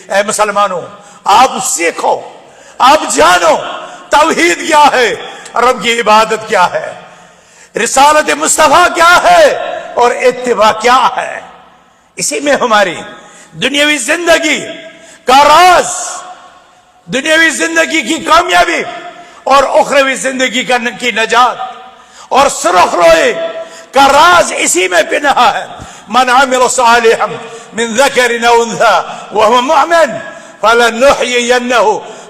اے مسلمانوں آپ سیکھو، آپ جانو توحید کیا ہے، رب کی عبادت کیا ہے، رسالت مصطفیٰ کیا ہے اور اتباع کیا ہے۔ اسی میں ہماری دنیاوی زندگی کا راز، دنیاوی زندگی کی کامیابی اور اخروی زندگی کی نجات اور سرخ روئے کا راز اسی میں پنہا ہے۔ من عمل صالحا من ذکر او انثى وهو مؤمن فلنحيينه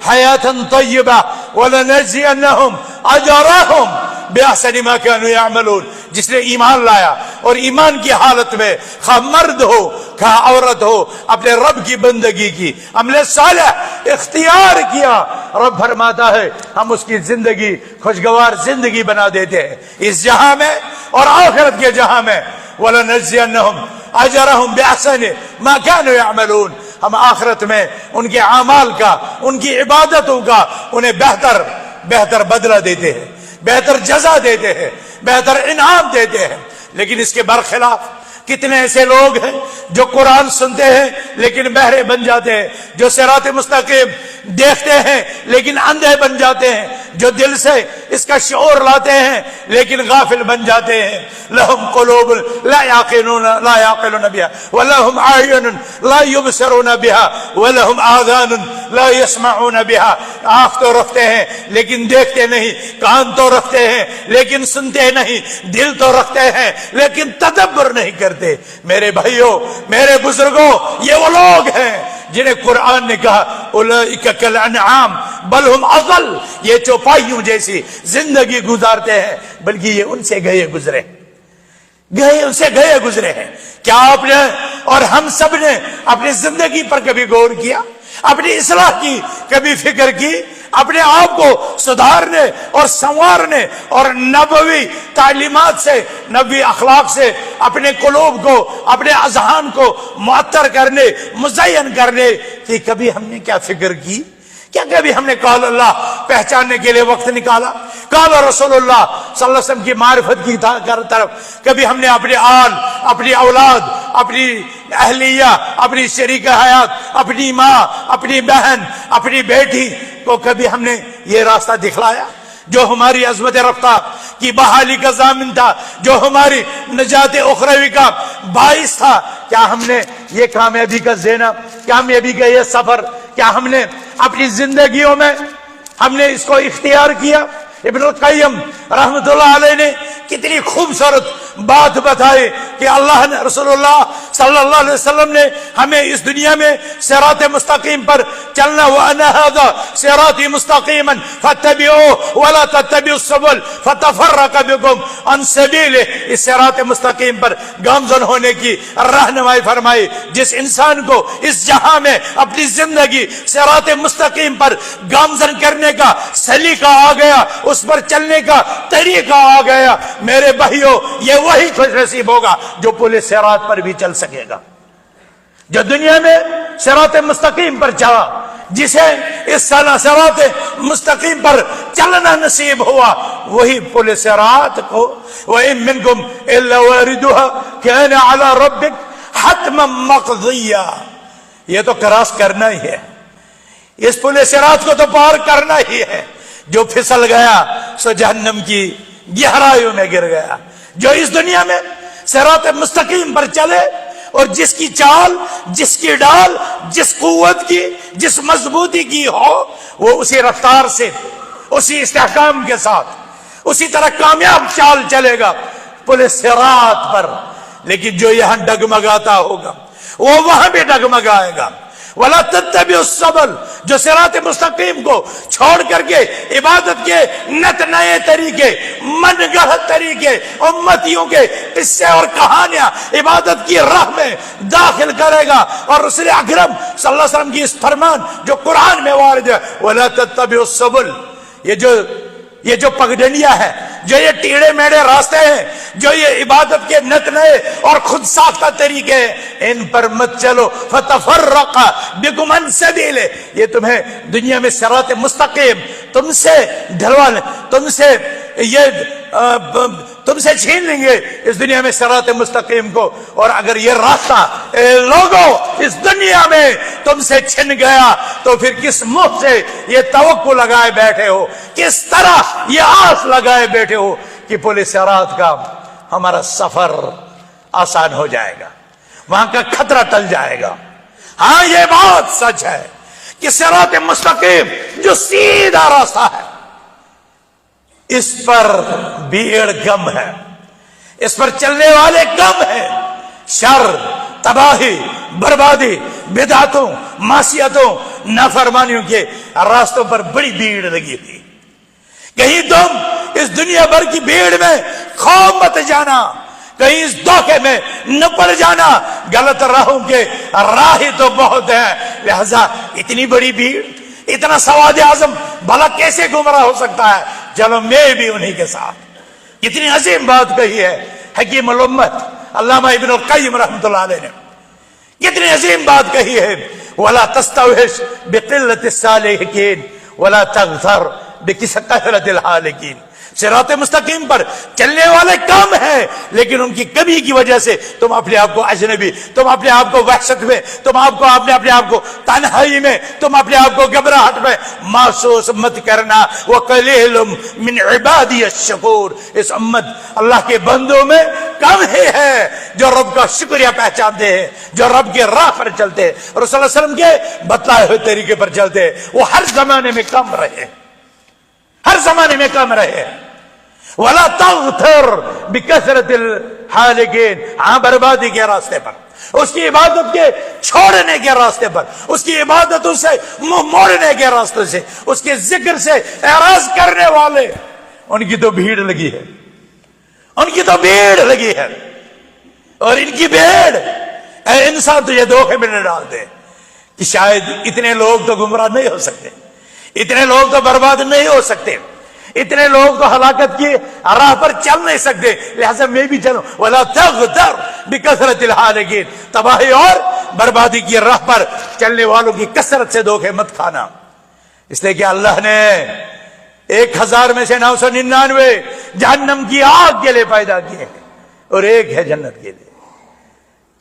حياة طیبہ ولنجزینهم اجرهم بأحسن ما كانوا يعملون۔ جس نے ایمان لایا اور ایمان کی حالت میں خواہ مرد ہو خواہ عورت ہو اپنے رب کی بندگی کی، عمل صالح اختیار کیا، رب فرماتا ہے ہم اس کی زندگی خوشگوار زندگی بنا دیتے ہیں اس جہاں میں اور آخرت کے جہاں میں۔ وَلَنَجْزِيَنَّهُمْ أَجْرَهُمْ بِأَحْسَنِ مَا كَانُوا يَعْمَلُونَ۔ ہم آخرت میں ان کے اعمال کا، ان کی عبادتوں کا انہیں بہتر بدلہ دیتے ہیں، بہتر جزا دیتے ہیں، بہتر انعام دیتے ہیں۔ لیکن اس کے برخلاف کتنے ایسے لوگ ہیں جو قرآن سنتے ہیں لیکن بہرے بن جاتے ہیں، جو صراط مستقیم دیکھتے ہیں لیکن اندھے بن جاتے ہیں، جو دل سے اس کا شعور لاتے ہیں لیکن غافل بن جاتے ہیں۔ لہم قلوب لا يعقلون بها ولہم اعین لا يبصرون بها ولہم آذان لا يسمعون بها۔ آنکھ تو رکھتے ہیں لیکن دیکھتے نہیں، کان تو رکھتے ہیں لیکن سنتے نہیں، دل تو رکھتے ہیں لیکن تدبر نہیں کرتے۔ میرے بھائیوں، میرے بزرگوں، یہ وہ لوگ ہیں جنہیں قرآن نے کہا اولئک کالانعام بل ہم اضل، یہ چوپائیوں جیسی زندگی گزارتے ہیں بلکہ یہ ان سے گئے گزرے ہیں۔ کیا آپ نے اور ہم سب نے اپنی زندگی پر کبھی غور کیا، اپنی اصلاح کی کبھی فکر کی، اپنے آپ کو سدھارنے اور سنوارنے اور نبوی تعلیمات سے، نبوی اخلاق سے اپنے قلوب کو، اپنے اذہان کو معطر کرنے، مزین کرنے کی کبھی ہم نے کیا فکر کی؟ کیا کبھی ہم نے قال اللہ پہچاننے کے لیے وقت نکالا؟ قال رسول اللہ صلی اللہ علیہ وسلم کی معرفت کی طرف کبھی ہم نے اپنے آل، اپنی اولاد، اپنی اہلیہ، اپنی شریک حیات، اپنی ماں، اپنی بہن، اپنی بیٹی کو کبھی ہم نے یہ راستہ دکھلایا جو ہماری عظمت رفتہ کی بحالی کا ضامن تھا، جو ہماری نجات اخروی کا باعث تھا؟ کیا ہم نے یہ کامیابی کا زینب، کامیابی کا یہ سفر کیا ہم نے اپنی زندگیوں میں ہم نے اس کو اختیار کیا؟ ابن القیم رحمت اللہ علیہ نے کتنی خوبصورت بات بتائی کہ اللہ نے، رسول اللہ صلی اللہ علیہ وسلم نے ہمیں اس دنیا میں صراط مستقیم پر چلنا، وَأَنَّ هَذَا صِرَاطِي مُسْتَقِيمًا فَاتَّبِعُوهُ وَلَا تَتَّبِعُوا السُّبُلَ فَتَفَرَّقَ بِكُمْ عَنْ سَبِيلِهِ۔ اس صراط مستقیم پر گامزن ہونے کی رہنمائی فرمائی۔ جس انسان کو اس جہاں میں اپنی زندگی صراط مستقیم پر گامزن کرنے کا سلیقہ آ گیا، اس پر چلنے کا طریقہ آ گیا، میرے بھائیوں یہ وہی خوش نصیب ہوگا جو پورے صراط پر بھی چل سکے گا، جو دنیا میں صراط مستقیم پر چلا، جسے اس صراط مستقیم پر چلنا نصیب ہوا وہی پورے صراط کو وَإِن مِّنكُمْ إِلَّا وَارِدُهَا كَانَ عَلَى رَبِّكَ حَتْمًا مَّقْضِيًّا۔ یہ تو کراس کرنا ہی ہے، اس پورے صراط کو تو پار کرنا ہی ہے۔ جو پھسل گیا سو جہنم کی گہرائیوں میں گر گیا۔ جو اس دنیا میں صراط مستقیم پر چلے اور جس کی چال، جس کی ڈال، جس قوت کی، جس مضبوطی کی ہو، وہ اسی رفتار سے، اسی استحکام کے ساتھ، اسی طرح کامیاب چال چلے گا پورے صراط پر۔ لیکن جو یہاں ڈگمگاتا ہوگا وہ وہاں بھی ڈگمگائے گا۔ وَلَا تَتَّبِعُوا السُّبُلَ، جو صراط مستقیم کو چھوڑ کر کے عبادت کے نت نئے طریقے، من گڑھ طریقے، امتیوں کے قصے اور کہانیاں عبادت کی راہ میں داخل کرے گا، اور رسول اکرم صلی اللہ علیہ وسلم کی اس فرمان جو قرآن میں وارد ہے وَلَا تَتَّبِعُوا السُّبُلَ، یہ جو پگڈنڈیاں ہے، جو یہ ٹیڑے میڑے راستے ہیں، جو یہ عبادت کے نت نئے اور خود ساختہ طریقے ہیں، ان پر مت چلو فَتَفَرَّقَ بِكُمْ عَنْ سَبِيلِهِ، یہ تمہیں دنیا میں صراط مستقیم تم سے ڈھلوا لیں، تم سے چھین لیں گے اس دنیا میں صراط مستقیم کو، اور اگر یہ راستہ لوگوں اس دنیا میں تم سے چھن گیا تو پھر کس منہ سے یہ توقع لگائے بیٹھے ہو، کس طرح یہ آس لگائے بیٹھے ہو کہ پل صراط کا ہمارا سفر آسان ہو جائے گا، وہاں کا خطرہ ٹل جائے گا۔ ہاں یہ بات سچ ہے کہ صراط مستقیم جو سیدھا راستہ ہے اس پر بھیڑ کم ہے، اس پر چلنے والے کم ہیں، شر، تباہی، بربادی، بدعتوں، معصیتوں، نافرمانیوں کے راستوں پر بڑی بھیڑ لگی ہوئی۔ کہیں تم اس دنیا بھر کی بھیڑ میں کھو مت جانا، کہیں اس دھوکے میں نہ پڑ جانا، غلط راہوں کے راہ تو بہت ہیں، لہذا اتنی بڑی بھیڑ، اتنا سواد اعظم بھلا کیسے گمراہ ہو سکتا ہے؟ چلو میں بھی انہی کے ساتھ۔ اتنی عظیم بات کہی ہے حکیم الامت علامہ ابن القیم رحمۃ اللہ علیہ نے، کتنی عظیم بات کہی ہے، وَلَا تَسْتَوْحِشْ بِقِلَّةِ الصَّالِحِينَ وَلَا تَغْتَرْ بِكَثْرَةِ الْحَالِكِينَ۔ صراط مستقیم پر چلنے والے کم ہیں، لیکن ان کی کمی کی وجہ سے تم اپنے آپ کو اجنبی، تم اپنے آپ کو وحشت میں، تم آپ کو اپنے آپ کو تنہائی میں، تم اپنے آپ کو گھبراہٹ میں محسوس مت کرنا۔ وَقَلِيلٌ مِّنْ عِبَادِيَ الشَّكُورُ، اس امت اللہ کے بندوں میں کم ہی ہے جو رب کا شکریہ پہچانتے ہیں، جو رب کے راہ پر چلتے ہیں، رسول اللہ علیہ وسلم کے بتلائے ہوئے طریقے پر چلتے ہیں۔ وہ ہر زمانے میں کم رہے، ہر زمانے میں کم رہے۔ وَلَا تَغْتَرْ بِكَثْرَةِ الْحَالِكِينَ، ہاں بربادی کے راستے پر، اس کی عبادت کے چھوڑنے کے راستے پر، اس کی عبادتوں سے منہ موڑنے کے راستے سے، اس کے ذکر سے اعراض کرنے والے، ان کی تو بھیڑ لگی ہے، ان کی تو بھیڑ لگی ہے، اور ان کی بھیڑ اے انسان تجھے دھوکے میں نہ ڈال دے کہ شاید اتنے لوگ تو گمراہ نہیں ہو سکتے، اتنے لوگ تو برباد نہیں ہو سکتے، اتنے لوگ تو ہلاکت کی راہ پر چل نہیں سکتے، لہذا میں بھی چلوں۔ وَلَا تَغْتَرْ بِكَثْرَةِ الْحَالِكِينَ، تباہی اور بربادی کی راہ پر چلنے والوں کی کثرت سے دھوکے مت کھانا، اس لیے کہ اللہ نے 1000 میں سے 999 جہنم کی آگ کے لیے پیدا کیے ہیں، اور ایک ہے جنت کے لیے۔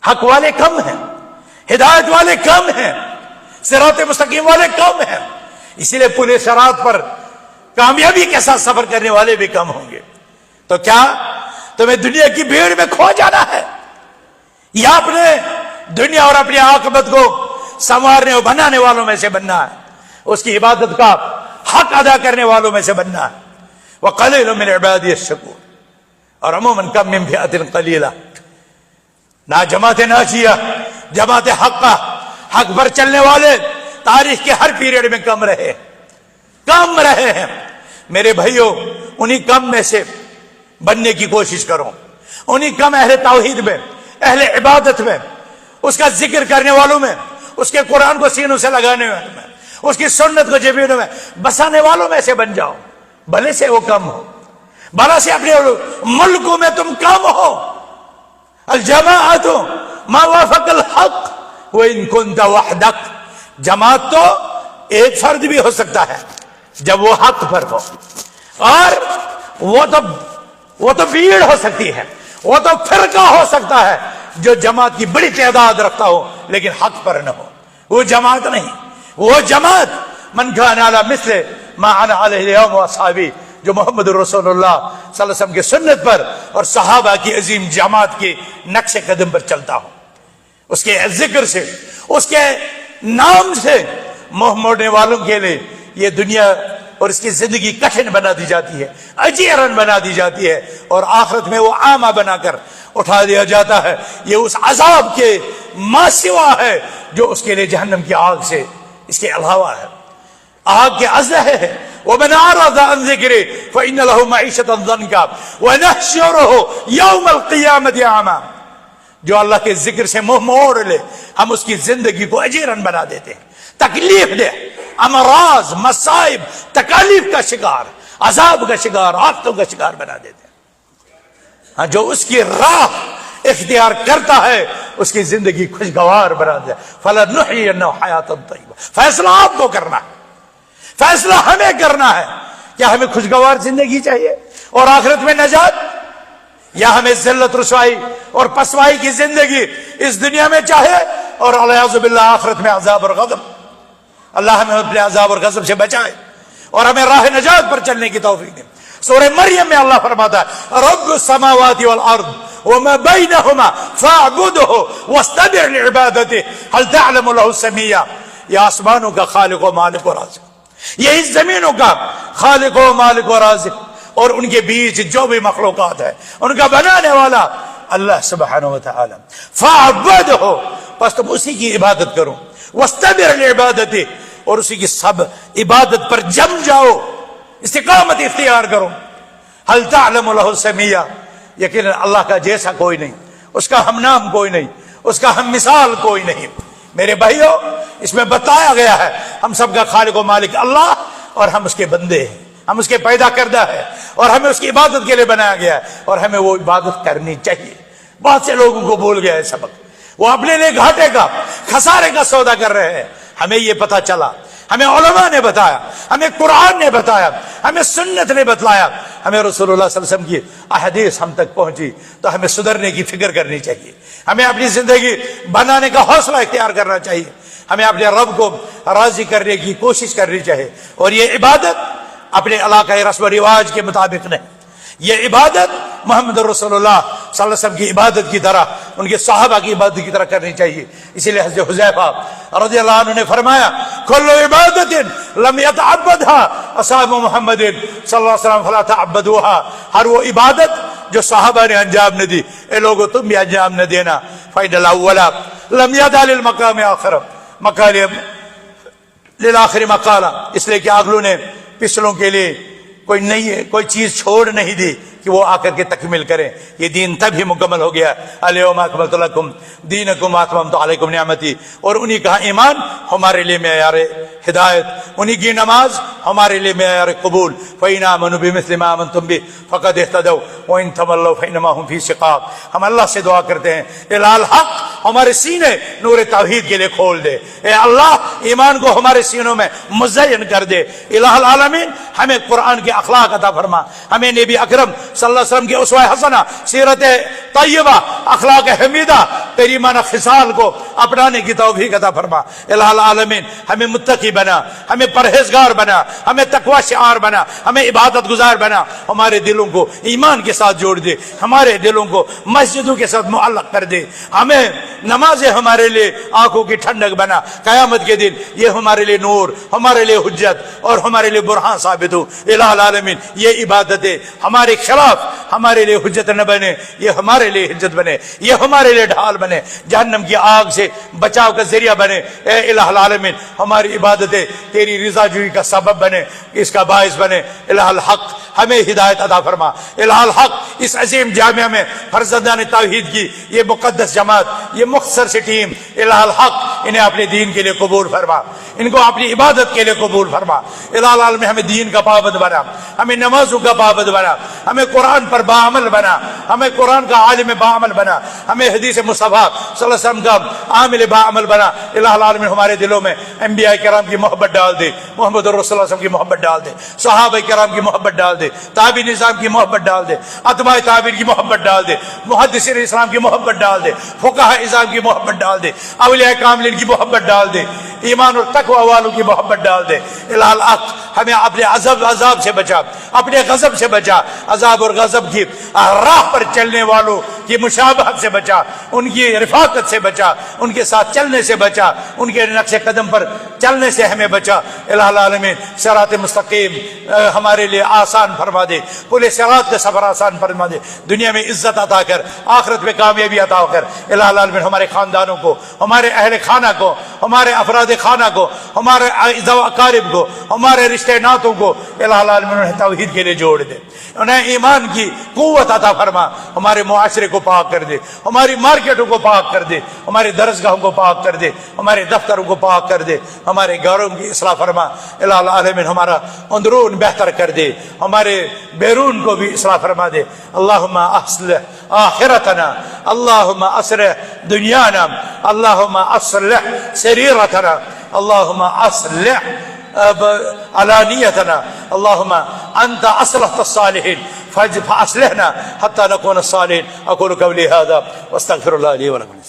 حق والے کم ہیں، ہدایت والے کم ہیں، صراط مستقیم والے کم ہیں، اسی لیے پورے صراط پر کامیابی کے ساتھ سفر کرنے والے بھی کم ہوں گے۔ تو کیا تمہیں دنیا کی بھیڑ میں کھو جانا ہے، یا اپنے دنیا اور اپنی عاقبت کو سنوارنے اور بنانے والوں میں سے بننا ہے، اس کی عبادت کا حق ادا کرنے والوں میں سے بننا ہے؟ وَقَلِيلٌ مِّنْ عِبَادِيَ الشَّكُورُ، اور عموماً کم من فئة قلیلہ، نہ جماعت ناجیہ، جماعت حقہ، حق پر چلنے والے تاریخ کے ہر پیریڈ میں کم رہے ہیں۔ میرے بھائیوں، انہی کم میں سے بننے کی کوشش کرو، انہی کم اہل توحید میں، اہل عبادت میں، اس کا ذکر کرنے والوں میں، اس کے قرآن کو سینوں سے لگانے والوں میں، اس کی سنت کو جبینوں میں بسانے والوں میں سے بن جاؤ، بھلے سے وہ کم ہو، بھلا سے اپنے ملکوں میں تم کم ہو۔ الجماعت ما وافق الحق وان كنت وحدك، جماعت تو ایک فرد بھی ہو سکتا ہے جب وہ حق پر ہو، اور وہ تو بھیڑ ہو سکتی ہے، وہ تو فرقہ ہو سکتا ہے جو جماعت کی بڑی تعداد رکھتا ہو لیکن حق پر نہ ہو، وہ جماعت نہیں۔ وہ جماعت من كان على مثل ما انا عليه اليوم واصحابي، جو محمد رسول اللہ صلی اللہ علیہ وسلم کے سنت پر اور صحابہ کی عظیم جماعت کے نقش قدم پر چلتا ہو، اس کے ذکر سے، اس کے نام سے منہ موڑنے والوں کے لیے یہ دنیا اور اس کی زندگی کٹھن بنا دی جاتی ہے، اجیرن بنا دی جاتی ہے، اور آخرت میں وہ عامہ بنا کر اٹھا دیا جاتا ہے۔ یہ اس عذاب کے ما سوا ہے جو اس کے لیے جہنم کی آگ سے اس کے علاوہ ہے، آگ کے ازلہ ہے۔ وَمَنْ أَعْرَضَ عَنْ ذِكْرِي فَإِنَّ لَهُ مَعِيشَةً ضَنْكًا وَنَحْشُرُهُ يَوْمَ الْقِيَامَةِ أَعْمَىٰ، جو اللہ کے ذکر سے منہ موڑ لے ہم اس کی زندگی کو اجیرن بنا دیتے ہیں، تکلیف دے، امراض، مصائب، تکالیف کا شکار، عذاب کا شکار، آفتوں کا شکار بنا دیتے ہیں۔ ہاں، جو اس کی راہ اختیار کرتا ہے اس کی زندگی خوشگوار بنا دے۔ فَلَنُحْيِيَنَّهُ حَيَاةً طَيِّبَةً، فیصلہ آپ کو کرنا ہے، فیصلہ ہمیں کرنا ہے۔ کیا ہمیں خوشگوار زندگی چاہیے اور آخرت میں نجات، یا ہمیں ذلت رسوائی اور پسوائی کی زندگی اس دنیا میں چاہے اور الیاذ باللہ آخرت میں عذاب اور غضب. اللہ ہمیں اپنے عذاب اور غضب سے بچائے اور ہمیں راہ نجات پر چلنے کی توفیق دے. سورہ مریم میں اللہ فرماتا ہے رب السماوات والارض وما بینہما فاعبدہ واستبع لعبادتہ هل تعلم له السمیہ. یہ آسمانوں کا خالق و مالک و رازق, یہ اس زمینوں کا خالق و مالک و رازق, اور ان کے بیچ جو بھی مخلوقات ہے ان کا بنانے والا اللہ سبحانہ و تعالی. فاعبدہ, پس تم اسی کی عبادت کرو, واستبع لعبادتہ, اور اسی کی سب عبادت پر جم جاؤ, استقامت اختیار کرو. هل تعلم له السمیہ, یقینا اللہ کا جیسا کوئی نہیں, اس کا ہم نام کوئی نہیں, اس کا ہم مثال کوئی نہیں. میرے بھائیو, اس میں بتایا گیا ہے ہم سب کا خالق و مالک اللہ, اور ہم اس کے بندے ہیں, ہم اس کے پیدا کردہ ہے, اور ہمیں اس کی عبادت کے لیے بنایا گیا ہے, اور ہمیں وہ عبادت کرنی چاہیے. بہت سے لوگوں کو بھول گیا ہے سبق, وہ اپنے لیے گھاٹے کا خسارے کا سودا کر رہے ہیں. ہمیں یہ پتا چلا, ہمیں علماء نے بتایا, ہمیں قرآن نے بتایا, ہمیں سنت نے بتلایا, ہمیں رسول اللہ صلی اللہ علیہ وسلم کی احادیث ہم تک پہنچی, تو ہمیں سدھرنے کی فکر کرنی چاہیے, ہمیں اپنی زندگی بنانے کا حوصلہ اختیار کرنا چاہیے, ہمیں اپنے رب کو راضی کرنے کی کوشش کرنی چاہیے. اور یہ عبادت اپنے علاقۂ رسم و رواج کے مطابق نہیں, یہ عبادت محمد رسول اللہ صلی اللہ علیہ وسلم کی عبادت کی طرح, ان کے صحابہ کی عبادت کی طرح کرنی چاہیے. اسی لیے حضرت حذیفہ رضی اللہ عنہ نے فرمایا کل عبادت لم يتعبدها اصحاب محمد صلی اللہ علیہ وسلم فلا تعبدوها, ہر وہ عبادت جو صحابہ نے انجام نہ دی, اے لوگوں تم بھی انجام نہ دینا. فإن الأول لم يدع للمقام آخر مقال للآخر مقالا, اس لیے کہ اگلوں نے پچھلوں کے لیے کوئی چیز چھوڑ نہیں دی کہ وہ آ کر کے تکمیل کریں. یہ دین تب ہی مکمل ہو گیا. الیوم اکملت لکم دینکم واتممت علیکم نعمتی, اور انہی کا ایمان ہمارے لیے معیار ہدایت, انہی کی نماز ہمارے لیے معیار قبول. فإن آمنوا بمثل ما آمنتم به فقد اهتدوا وإن تولوا فإنما هم في شقاق. ہم اللہ سے دعا کرتے ہیں الہ الحق ہمارے سینے نور توحید کے لیے کھول دے, اے اللہ ایمان کو ہمارے سینوں میں مزین کر دے. الہ العالمین ہمیں قرآن کے اخلاق عطا فرما, ہمیں نبی اکرم صلی اللہ علیہ وسلم کی اسوہ حسنہ, سیرت طیبہ, اخلاق حمیدہ, کریمانہ خصال کو اپنانے کی توفیق عطا فرما. الہ العالمین ہمیں متقی بنا, ہمیں پرہیزگار بنا, ہمیں تقوی شعار بنا, ہمیں عبادت گزار بنا. ہمارے دلوں کو ایمان کے ساتھ جوڑ دے, ہمارے دلوں کو مسجدوں کے ساتھ معلق کر دے. ہمیں نمازیں ہمارے لیے آنکھوں کی ٹھنڈک بنا, قیامت کے دن یہ ہمارے لیے نور, ہمارے لیے حجت اور ہمارے لیے برہان ثابت ہو. الہ العالمین یہ عبادتیں ہمارے خلاف ہمارے لیے حجت نہ بنے, یہ ہمارے لیے حجت بنے, یہ ہمارے لیے ڈھال بنے, جہنم کی آگ سے بچاؤ کا ذریعہ بنے. اے الہ العالمین ہماری عبادتیں تیری رضا جوئی کا سبب بنے, اس کا باعث بنے. الہ الحق ہمیں ہدایت عطا فرما. الہ الحق اس عظیم جامعہ میں فرزندان توحید کی یہ مقدس جماعت, یہ مختصر سی ٹیم, الہ الحق انہیں اپنے دین کے لیے قبول فرما, ان کو اپنی عبادت کے لیے قبول فرما. الہ العالمین ہمیں دین کا پابند بنا, ہمیں نمازوں کا پابند بنا, ہمیں قرآن پر باعمل بنا, ہمیں قرآن کا عالم باعمل بنا, ہمیں حدیث مصطفیٰ صلی اللہ علیہ وسلم کا عامل باعمل بنا. الہ العالمین ہمارے دلوں میں انبیاء کرام کی محبت ڈال دے, محمد رسول اللہ صلی اللہ علیہ وسلم کی محبت ڈال دے, صحابہ کرام کی محبت ڈال دے, تابعی نظام کی محبت ڈال دے, اتباع تابعین کی محبت ڈال دے, محدثین اسلام کی محبت ڈال دے, فقہاء اسلام کی محبت ڈال دے, اولیاء کاملین کی محبت ڈال دے, ایمان اور تقوی والوں کی محبت ڈال دے. الہ الحق ہمیں اپنے عذاب سے بچا, اپنے غضب سے بچا, عذاب اور غضب کی راہ پر چلنے والوں کی مشابہت سے بچا, ان کی رفاقت سے بچا, ان کے ساتھ چلنے سے بچا, ان کے نقش قدم پر چلنے سے ہمیں بچا. الہ العالمین صراط مستقیم ہمارے لیے آسان فرما دے, پورے صراط کا سفر آسان فرما دے, دنیا میں عزت عطا کر, آخرت میں کامیابی عطا کر. الہ العالمین ہمارے خاندانوں کو, ہمارے اہل خانہ کو, ہمارے افراد خانہ کو, ہمارے اقارب کو, ہمارے رشتے ناتوں کو الہ العالمین انہیں توحید کے لیے جوڑ دے, انہیں ایمان کی قوت عطا فرما, ہمارے معاشرے کو پاک کر دے, ہماری مارکیٹوں کو پاک کر دے, ہمارے درسگاہوں کو پاک کر دے, ہمارے دفتروں کو پاک کر دے, ہمارے گھروں کی اصلاح فرما. الہ العالمین ہمارا اندرون بہتر کر دے, ہمارے بیرون کو بھی اصلاح فرما دے. اللہم اصلح آخرتنا, اللہم اصلح دنیانا, اللہم اصلح سریرتنا, اللہم اصلح علانيتنا. اللهم أنت أصلحت الصالحين فأصلحنا حتى نكون الصالحين. أقول قولي هذا واستغفر الله لي ولكم.